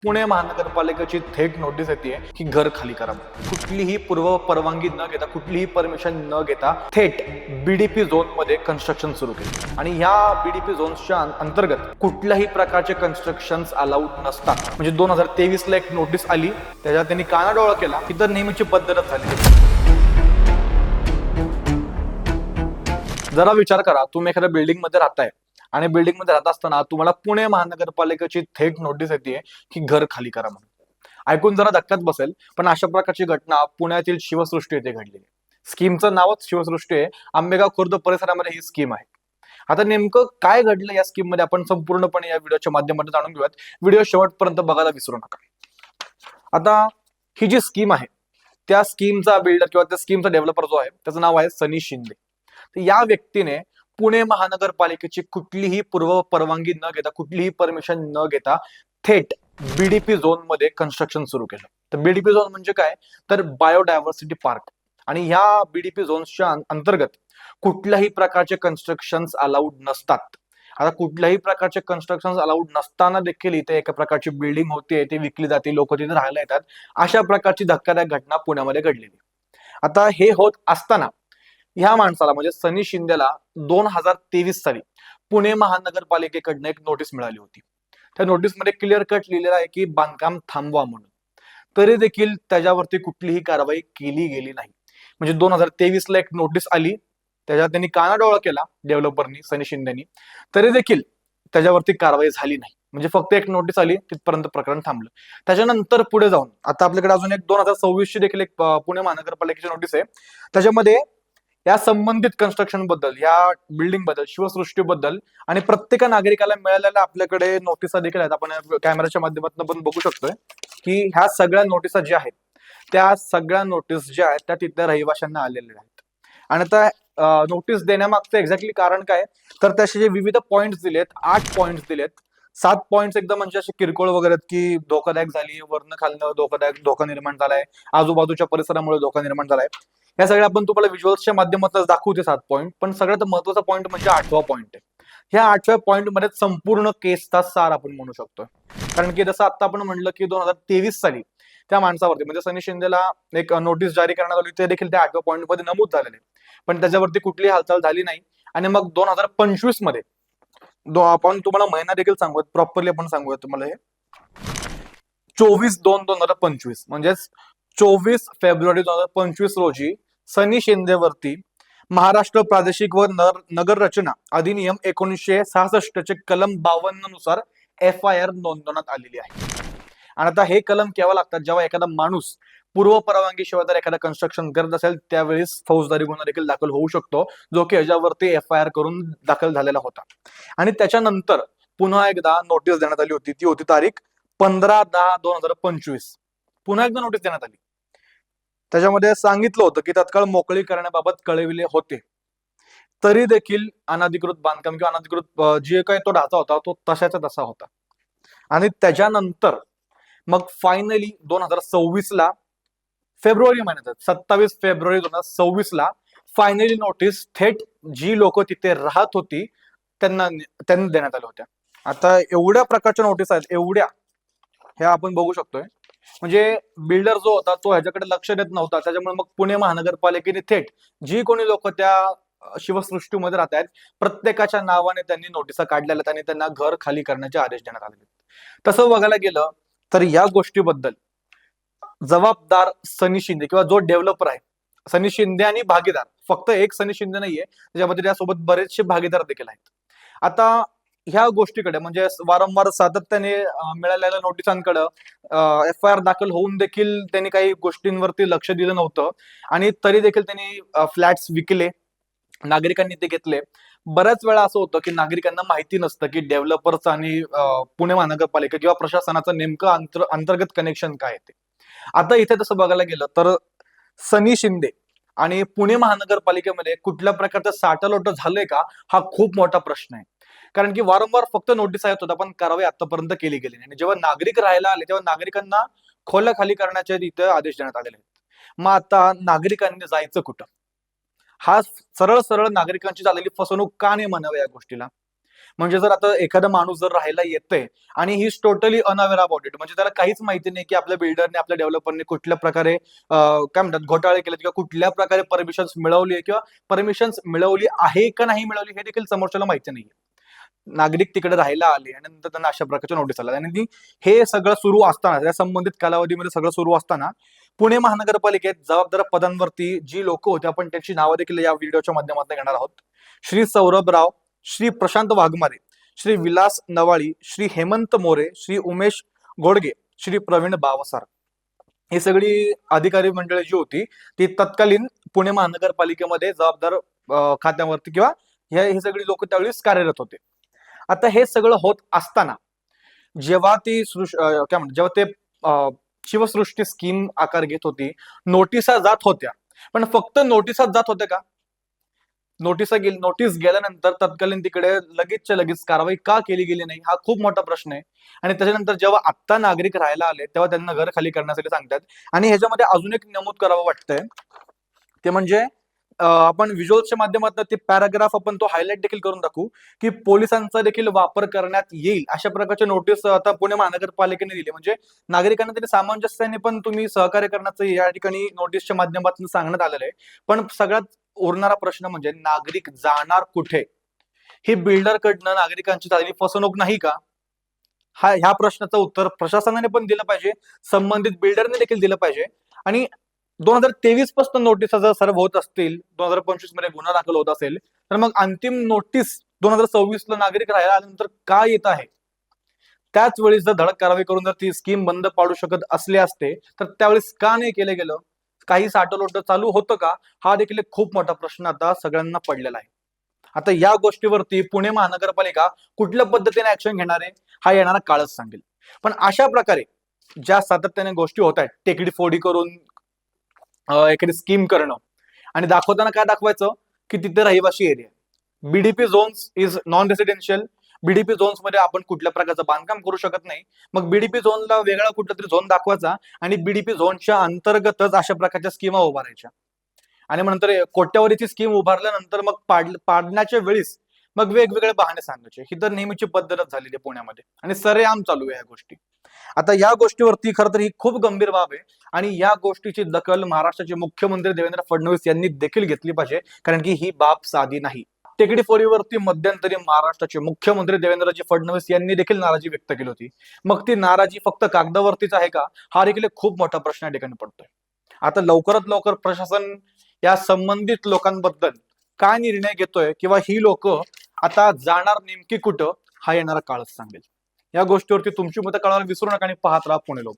पुणे महानगरपालिकेची थेट नोटीस येते की घर खाली करा. कुठलीही पूर्व परवानगी न घेता, कुठलीही परमिशन न घेता थेट बीडीपी झोन मध्ये कन्स्ट्रक्शन सुरू केले. आणि ह्या बीडीपी झोन्सच्या अंतर्गत कुठल्याही प्रकारचे कन्स्ट्रक्शन अलाउड नसतात. म्हणजे 2023 ला एक नोटीस आली, त्याच्यात त्यांनी कानाडोळा केला की तर नेहमीची पद्धतच झाली. जरा विचार करा, तुम्ही एखाद्या बिल्डिंग मध्ये राहताय आणि बिल्डिंग मध्ये राहत असताना तुम्हाला पुणे महानगरपालिकेची थेट नोटीस येते की घर खाली करा म्हणून. ऐकून जरा धक्काच बसेल, पण अशा प्रकारची घटना पुण्यातील शिवसृष्टी येथे घडलेली आहे. स्कीमचं नावच शिवसृष्टी आहे. आंबेगाव खुर्द परिसरामध्ये ही स्कीम आहे. आता नेमकं काय घडलं या स्कीम मध्ये आपण संपूर्णपणे या व्हिडिओच्या माध्यमातून जाणून घेऊयात. व्हिडिओ शेवटपर्यंत बघायला विसरू नका. आता ही जी स्कीम आहे, त्या स्कीमचा बिल्डर किंवा त्या स्कीमचा डेव्हलपर जो आहे त्याचं नाव आहे सनी शिंदे. तर या व्यक्तीने पुणे महानगरपालिकेची कुठलीही पूर्व परवानगी न घेता, कुठलीही परमिशन न घेता थेट बीडीपी झोन मध्ये कन्स्ट्रक्शन सुरू केलं. तर बीडीपी झोन म्हणजे काय, तर बायोडायव्हर्सिटी पार्क. आणि ह्या बीडीपी झोन्सच्या अंतर्गत कुठल्याही प्रकारचे कन्स्ट्रक्शन अलाउड नसतात. आता कुठल्याही प्रकारचे कन्स्ट्रक्शन अलाउड नसताना देखील इथे एका प्रकारची बिल्डिंग होते, ती विकली जाते, लोक तिथे राहायला येतात. अशा प्रकारची धक्कादायक घटना पुण्यामध्ये घडलेली. आता हे होत असताना ह्या माणसाला म्हणजे सनी शिंदेला 2023 साली पुणे महानगरपालिकेकडनं एक नोटीस मिळाली होती. त्या नोटीसमध्ये क्लिअर कट लिहिलेलं आहे की बांधकाम थांबवा म्हणून. तरी देखील त्याच्यावरती कुठलीही कारवाई केली गेली नाही. म्हणजे 2023 ला एक नोटीस आली, त्याच्यात त्यांनी कानाडोळा केला डेव्हलपरनी, सनी शिंदेनी, तरी देखील त्याच्यावरती कारवाई झाली नाही. म्हणजे फक्त एक नोटीस आली, तिथपर्यंत प्रकरण थांबलं. त्याच्यानंतर पुढे जाऊन आता आपल्याकडे अजून एक 2026 ची देखील एक पुणे महानगरपालिकेची नोटीस आहे. त्याच्यामध्ये या संबंधित कन्स्ट्रक्शन बद्दल, या बिल्डिंग बद्दल, शिवसृष्टीबद्दल आणि प्रत्येक नागरिकाला मिळालेल्या आपल्याकडे नोटिसा देखील आहेत. आपण कॅमेराच्या माध्यमातून पण बघू शकतोय की ह्या सगळ्या नोटिसा ज्या आहेत, त्या सगळ्या नोटीस ज्या आहेत त्या तिथल्या रहिवाशांना आलेल्या आहेत. आणि आता नोटीस देण्यामागचं एक्झॅक्टली कारण काय, तर त्याचे जे विविध पॉइंट्स दिलेत, 8 पॉइंट्स दिलेत. 7 पॉइंट्स एकदम म्हणजे असे किरकोळ वगैरे की धोकादायक झाली, वरनं खालनं धोका निर्माण झालाय, आजूबाजूच्या परिसरामुळे धोका निर्माण झालाय. या सगळ्या आपण तुम्हाला व्हिज्युअल्सच्या माध्यमातून दाखवते 7 पॉईंट. पण सगळ्यात महत्वाचा पॉईंट म्हणजे 8वा पॉईंट आहे. ह्या 8व्या पॉईंट मध्ये संपूर्ण केसचा सार आपण म्हणू शकतो. कारण की जसं आता आपण म्हणलं की 2023 साली त्या माणसावरती म्हणजे सनी शिंदेला एक नोटीस जारी करण्यात आली, ते देखील त्या 8व्या पॉईंट मध्ये नमूद झालेले, पण त्याच्यावरती कुठलीही हालचाल झाली नाही. आणि मग 2025 मध्ये आपण तुम्हाला महिना देखील सांगूयात, प्रॉपरली आपण सांगूयात तुम्हाला. हे 24/2/2025 म्हणजेच 24 फेब्रुवारी 2025 रोजी सनी शिंदेवरती महाराष्ट्र प्रादेशिक व नगर रचना अधिनियम 1966 चे कलम 52 नुसार FIR नोंदवण्यात आलेली आहे. आणि आता हे कलम केव्हा लागतात, जेव्हा एखादा माणूस पूर्व परवानगी शिवाय जर एखादा कन्स्ट्रक्शन करत असेल, त्यावेळेस फौजदारी गुन्हा देखील दाखल होऊ शकतो, जो की ह्याच्यावरती FIR करून दाखल झालेला होता. आणि त्याच्यानंतर पुन्हा एकदा नोटीस देण्यात आली होती. ती होती तारीख 15/10/2025. पुन्हा एकदा नोटीस देण्यात आली. त्याच्यामध्ये सांगितलं होतं की तत्काळ मोकळी करण्याबाबत कळविले होते. तरी देखील अनधिकृत बांधकाम किंवा अनधिकृत जे काही तो ढाचा होता तो तशाचा तसा होता. आणि त्याच्यानंतर मग फायनली 2026 ला फेब्रुवारी महिन्यात 27 फेब्रुवारी 2026 ला फायनली नोटीस थेट जी लोक तिथे राहत होती त्यांना देण्यात आल्या होत्या. आता एवढ्या प्रकारच्या नोटीस आहेत, एवढ्या, ह्या आपण बघू शकतोय. म्हणजे बिल्डर जो होता तो ह्याच्याकडे लक्ष देत नव्हता. त्याच्यामुळे मग पुणे महानगरपालिकेने थेट जी कोणी लोक त्या शिवसृष्टीमध्ये राहत आहेत, प्रत्येकाच्या नावाने त्यांनी नोटिसा काढलेल्या आणि त्यांना घर खाली करण्याचे आदेश देण्यात आलेले. तसं बघायला गेलं तर या गोष्टीबद्दल जबाबदार सनी शिंदे किंवा जो डेव्हलपर आहे, सनी शिंदे आणि भागीदार, फक्त एक सनी शिंदे नाहीये, त्याच्यामध्ये त्यासोबत बरेचसे भागीदार देखील आहेत. आता ह्या गोष्टीकडे म्हणजे वारंवार सातत्याने मिळालेल्या नोटिसांकडे FIR दाखल होऊन देखील त्यांनी काही गोष्टींवरती लक्ष दिलं नव्हतं. आणि तरी देखील त्यांनी फ्लॅट्स विकले, नागरिकांनी ते घेतले. बऱ्याच वेळा असं होतं की नागरिकांना माहिती नसतं की डेव्हलपर्स आणि पुणे महानगरपालिका किंवा प्रशासनाचं नेमकं अंतर्गत कनेक्शन काय आहे ते. आता इथे तसं बघायला गेलं तर सनी शिंदे आणि पुणे महानगरपालिकेमध्ये कुठल्या प्रकारचं साठलोट झालंय का, हा खूप मोठा प्रश्न आहे. कारण की वारंवार फक्त नोटीस येत होता, पण कारवाई आतापर्यंत केली गेली नाही. जेव्हा नागरिक राहायला आले तेव्हा नागरिकांना खोल्या खाली करण्याचे इथे आदेश देण्यात आलेले आहेत. मग आता नागरिकांनी जायचं कुठं, हा सरळ सरळ नागरिकांची झालेली फसवणूक का नाही म्हणावं या गोष्टीला. म्हणजे जर आता एखादा माणूस जर राहायला येतंय आणि he is totally unaware about it, म्हणजे त्याला काहीच माहिती नाही की आपल्या बिल्डरने आपल्या डेव्हलपरने कुठल्या प्रकारे काय म्हणतात घोटाळे केले किंवा कुठल्या प्रकारे परमिशन्स मिळवली आहे किंवा परमिशन्स मिळवली आहे का नाही मिळवली हे देखील समोरच्याला माहिती नाहीये. नागरिक तिकडे राहायला आले आणि नंतर त्यांना अशा प्रकारच्या नोटीस आल्या आणि हे सगळं सुरू असताना त्या संबंधित कालावधीमध्ये सगळं सुरू असताना पुणे महानगरपालिकेत जबाबदार पदांवरती जी लोक होती आपण त्यांची नावं देखील या व्हिडिओच्या माध्यमातून घेणार आहोत. श्री सौरभ राव, श्री प्रशांत वाघमारे, श्री विलास नवाळी, श्री हेमंत मोरे, श्री उमेश घोडगे, श्री प्रवीण बावसार, ही सगळी अधिकारी मंडळी जी होती ती तत्कालीन पुणे महानगरपालिकेमध्ये जबाबदार खात्यावरती किंवा हे सगळी लोक त्यावेळेस कार्यरत होते. आता हे सगळं होत असताना जेव्हा ती काय म्हणतात जेव्हा ते शिवसृष्टी स्कीम आकार घेत होती, नोटिसा जात होत्या, पण फक्त नोटिसात जात होत्या का? नोटीस गेल्यानंतर तत्कालीन तिकडे लगेचच्या लगेच कारवाई का केली गेली नाही हा खूप मोठा प्रश्न आहे. आणि त्याच्यानंतर जेव्हा आत्ता नागरिक राहायला आले तेव्हा त्यांना घर खाली करण्यासाठी सांगतात. आणि ह्याच्यामध्ये अजून एक नमूद करावं वाटतंय ते म्हणजे आपण व्हिज्युअल्सच्या माध्यमातून ते पॅराग्राफ आपण तो हायलाइट देखील करून दाखवू की पोलिसांचा देखील वापर करण्यात येईल अशा प्रकारचे नोटीस आता पुणे महानगरपालिकेने दिली. म्हणजे नागरिकांना तरी सामंजस्याने पण तुम्ही सहकार्य करण्याचं या ठिकाणी नोटीसच्या माध्यमातून सांगण्यात आलेलं आहे. पण सगळ्यात उरणारा प्रश्न म्हणजे नागरिक जाणार कुठे? ही बिल्डरकडनं नागरिकांची झालेली फसवणूक नाही का? ह्या प्रश्नाचं उत्तर प्रशासनाने पण दिलं पाहिजे, संबंधित बिल्डरने देखील दिलं पाहिजे. आणि 2023 पासून नोटीस जर सर्व होत असतील, 2025 मध्ये गुन्हा दाखल होत असेल, तर मग अंतिम नोटीस 2026 ला नागरिक राहायला आल्यानंतर का येत आहे? त्याच वेळी जर धडक कारवाई करून जर ती स्कीम बंद पाडू शकत असले असते तर त्यावेळेस का नाही केलं गेलं? काही साठवलोट चालू होतं का? हा देखील एक खूप मोठा प्रश्न आता सगळ्यांना पडलेला आहे. आता या गोष्टीवरती पुणे महानगरपालिका कुठल्या पद्धतीने ऍक्शन घेणार आहे हा येणारा काळच सांगेल. पण अशा प्रकारे ज्या सातत्याने गोष्टी होत आहेत, टेकडी फोडी करून एखादी स्कीम करणं आणि दाखवताना काय दाखवायचं की तिथे रहिवासी area, BDP zones is non residential, BDP zones मध्ये आपण कुठल्या प्रकारचं बांधकाम करू शकत नाही. मग बीडीपी झोनला वेगळा कुठला तरी झोन दाखवायचा आणि बीडीपी झोनच्या अंतर्गतच अशा प्रकारच्या स्कीमा उभारायच्या. आणि मग नंतर कोट्यावधीची स्कीम उभारल्यानंतर मग पाडण्याच्या वेळेस मग वेगवेगळे बहाणे सांगायचे. ही तर नेहमीची पद्धतच झालेली आहे पुण्यामध्ये आणि सरेआम चालू आहे या गोष्टी. आता या गोष्टीवरती खरं तर ही खूप गंभीर बाब आहे आणि या गोष्टीची दखल महाराष्ट्राचे मुख्यमंत्री देवेंद्र फडणवीस यांनी देखील घेतली पाहिजे, कारण की ही बाब साधी नाही. टेकडी फोडीवरती मध्यंतरी महाराष्ट्राचे मुख्यमंत्री देवेंद्रजी फडणवीस यांनी देखील नाराजी व्यक्त केली होती. मग ती नाराजी फक्त कागदावरतीच आहे का? हा देखील खूप मोठा प्रश्न या ठिकाणी पडतोय. आता लवकरात लवकर प्रशासन या संबंधित लोकांबद्दल काय निर्णय घेतोय किंवा ही लोक आता जाणार नेमकी कुठं हा येणारा काळच सांगेल. या गोष्टीवरती तुमची मतं कळवायला विसरू नका आणि पाहत राहा पुणे लोक.